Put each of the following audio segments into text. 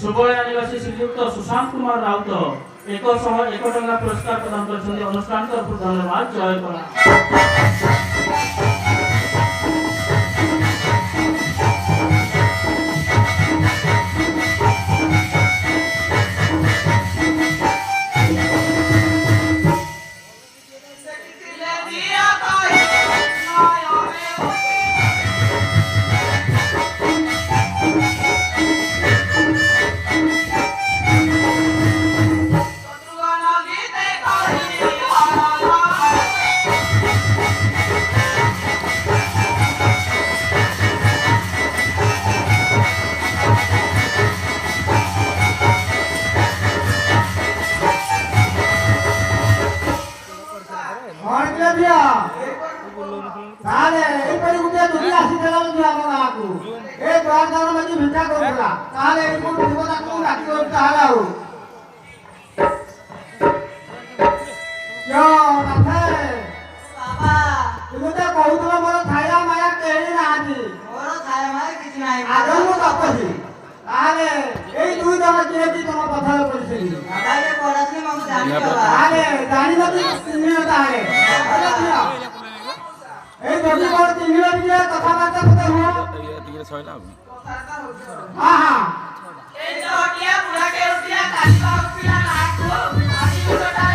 सुबह निवासी श्रीयुक्त सुशांत कुमार राउत 101 टंका पुरस्कार प्रदान कर अनुष्ठान तरफ धन्यवाद जय कला। କିଛି ନାହିଁ ଆଗ ମୁଁ ତପସି ତାହେଲେ ଏଇ ଦୁଇ ଜଣ କିଏ କି ତମ ପଥର କରିଛନ୍ତି ବାବା ଯେ ପଡାସି ମକୁ ଜାଣି ବାବା ତାହେଲେ ଜାଣିନଥିଲି ଚିହ୍ନିବ ତାହେଲେ ଏଇ ଯଦି କଣ ଚିହ୍ନିବ ଟିକେ କଥାବାର୍ତ୍ତା କଥା ହୁଅ ହଁ ହଁ এই যে ওটিয়া বুড়াকে উঠিয়া কালিবা উঠিলা নাকু আদি মুটারে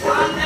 One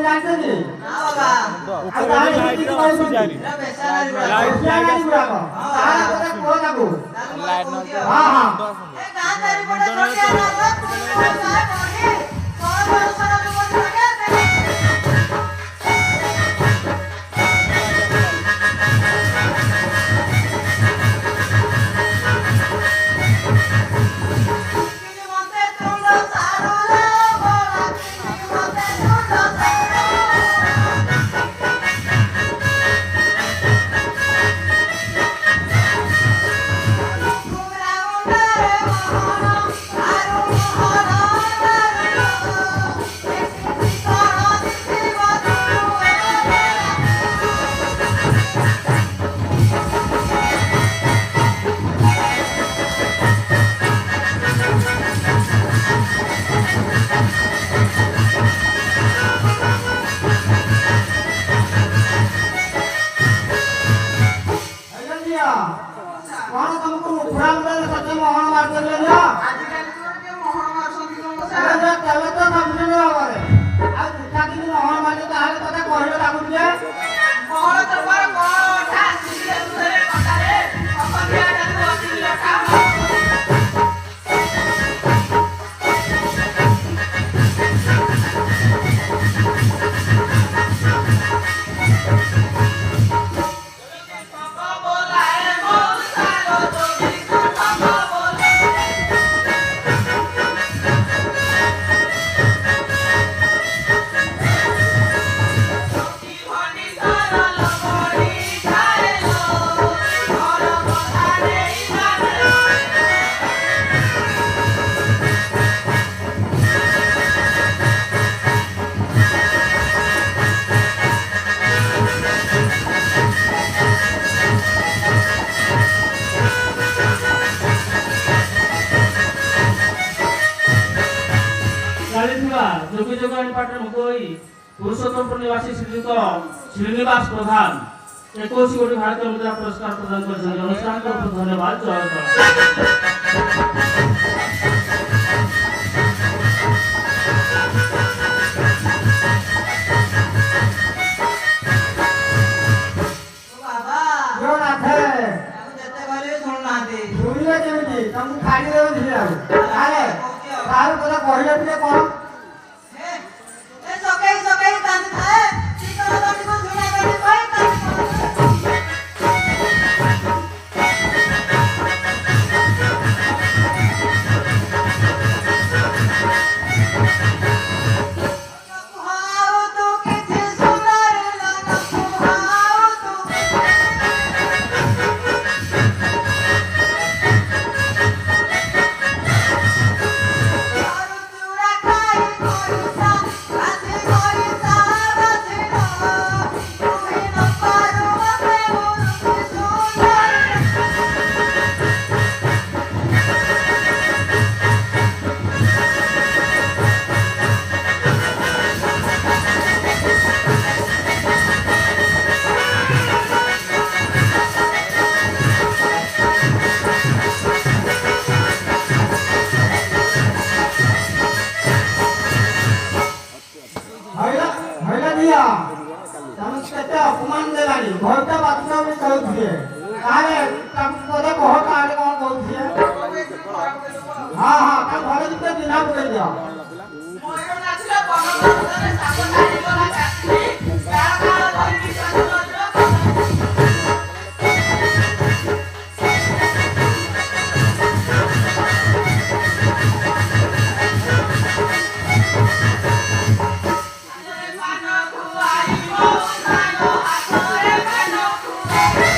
ଜାଣିଛନ୍ତି? ନା ବାବା ଆଉ ତାହେଲେ ଏମିତି କହୁଛନ୍ତି। ଏଟା ବେସାରାଳି ଗୁଡା ବେଶ୍ୟାଗାଡ଼ି ଗୁଡ଼ାକ। ତାହେଲେ ଗୋଟେ କୁହ ତାକୁ। ତାକୁ ମୁଁ କହୁଛି ଆଉ ହଁ ହଁ। ଏ ଗାଁ ଚାରିପଟେ ଛୋଟିଆ ରାସ୍ତା ପୁଣି ବର୍ଷା ପଡି ସହର ସହର ଯୁବତୀ ମାନେ କିନି ମତେ ତୁଣ୍ଡ ସାରୁଲା ବୋଲା କିନି ମତେ ତୁଣ୍ଡ ସାରୁଲା କୁମରା ମୁଣ୍ଡରେ ମୋହନ ଆରୁ ମୋହନ ମାରୁଲ ଏଠି କଣ ଦିଶିବ ତୁଏ ହେଲେ ଦିଅ। କଣ ତମକୁ ମୁଖୁରା ମୁଣ୍ଡରେ ସତେ ମୋହନ ମାରିଦେଲେ ଦିଅ? ଆଜିକାଲି ତ ଟିକେ ମୋହନ ମାରୁଛନ୍ତି କଣ ହେଲେ ଦିଅ, ତେବେ ତ ସବୁଦିନ ଭାବରେ। ଆଉ ତୁଠା କିଛି ମୋହନ ମାରିଲେ ତାହେଲେ ତତେ କହିଲେ ତାକୁ ଟିକେ। ବହଳ ତରବାର ବହଳ ଅଠା ସିରିଏ ଦୁଧରେ କଟାରେ ଅକନ୍ଧିଆ ଟାକୁ ଅସିଲି ଅଠା କପ ବୋଲାଏ ମୋଲ ସାର ଯୋଗୀ କପ ବୋଲାଏ ଯୋଗୀ ଭଣ୍ଡି ସାର ଲବଡ଼ି ଖାଏଲୋ ଘର କଥା ନେଇ ଜାଣେ ଜାଣିଥିବା ଯୋଗୀ ଯୋଗାଣୀ ପାଟରେ ମୁଖ ହୋଇ ପୁରୁଷୋତ୍ତମପୁର ନିବାସୀ ଶ୍ରୀଯୁକ୍ତ ଶ୍ରୀନିବାସ ପ୍ରଧାନ 21 କୋଟି ଭାରତୀୟ ମୁଦ୍ରା ପୁରସ୍କାର ପ୍ରଦାନ କରିଛନ୍ତି। ଅନୁଷ୍ଠାନ ତରଫରୁ ଧନ୍ୟବାଦ। ଜୟ କଳା। ବାବା ଦିଅ ନାଥେ। ତାକୁ ଯେତେ କହିଲେ ବି ଶୁଣୁନାହାନ୍ତି ଶୁଣିଲେ କେମିତି? ତମକୁ ଖାଇଦେବେ ଝିଅକୁ। ତାହେଲେ ତାହେଲେ ତତେ କହିଲେ ଟିକେ କଣ? ଏ ସକେଇ ସକେଇ କାନ୍ଦି ଥାଏ ଚିକଣ ଦଣ୍ଡିକୁ ଝୁଣା ଦଣ୍ଡି କହି କାନ୍ଦି କୁହାଉ ତୁ କିଛି ଶୁଣାରିଲ ନା କୁହାଉ ତୁ ଆରୁ ଚୁଡ଼ା ଖାଇ କରିସା ରାଧି କରିସା ରାଧିର ତୁହି ନ ପାରୁ ମତେ ମୁରୁକି ସୁନ୍ଦରୀ ହଇଲା ଦିଅ। ତମକୁ କେତେ ଅପମାନ ଦେଲାଣି। ଘରଟା ବାଥରୁମ ବି କହୁଥିଲେ। ତାହେଲେ ତାକୁ ପଦେ କହ ତାହେଲେ କଣ କହୁଥିଲେ? ହଁ ହଁ ତା ଘରେ ଟିକେ ଦିନା ପକେଇ ଦିଅ। ମୟୂର ନାଚିଲା ବନ ମହୋତ୍ସବରେ ସାପ ଛାଡ଼ିଗଲା କାଶ୍ମୀର କାଳ କାଳ ଧରି ବିଶ୍ୱାସ କରିବ ପାନ ଖୁଆଇବ ସାନ ହାତରେ ପାନ ଖୁଆଇବ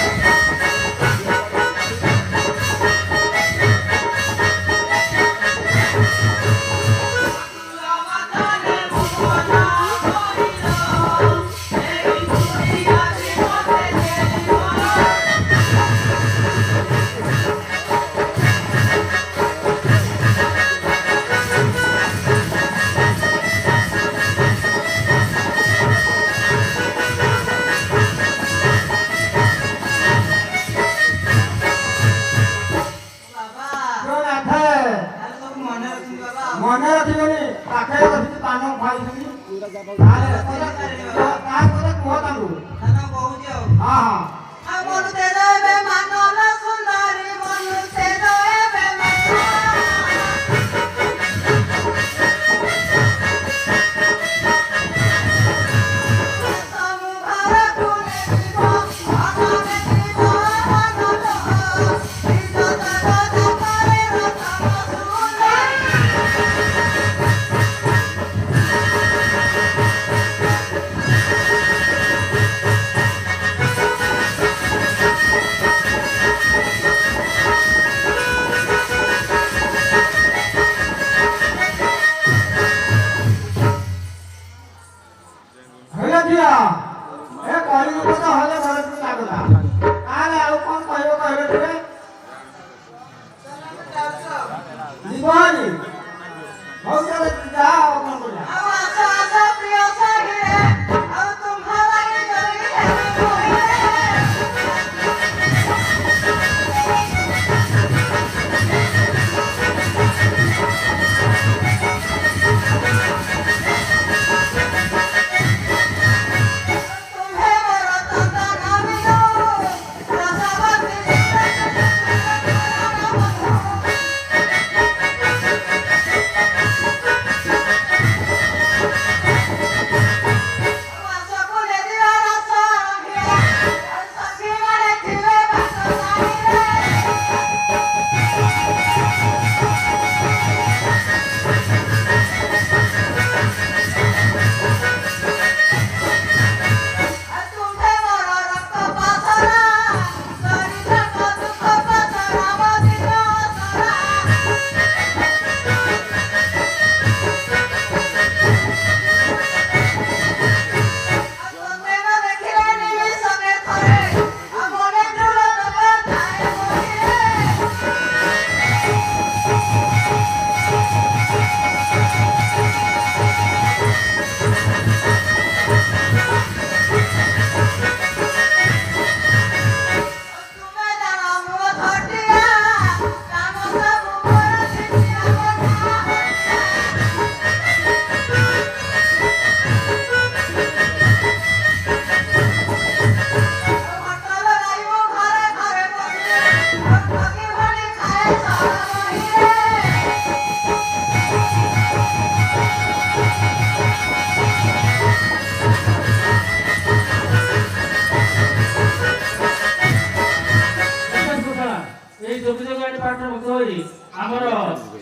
ଆମର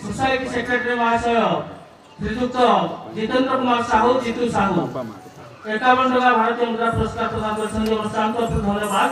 सोसाइटी सेक्रेटरी महाशय श्रीयुक्त जितेंद्र कुमार साहू जीतू साहू 51 टका भारतीय मुद्रा पुरस्कार प्रदान कर अनुष्ठान को धन्यवाद।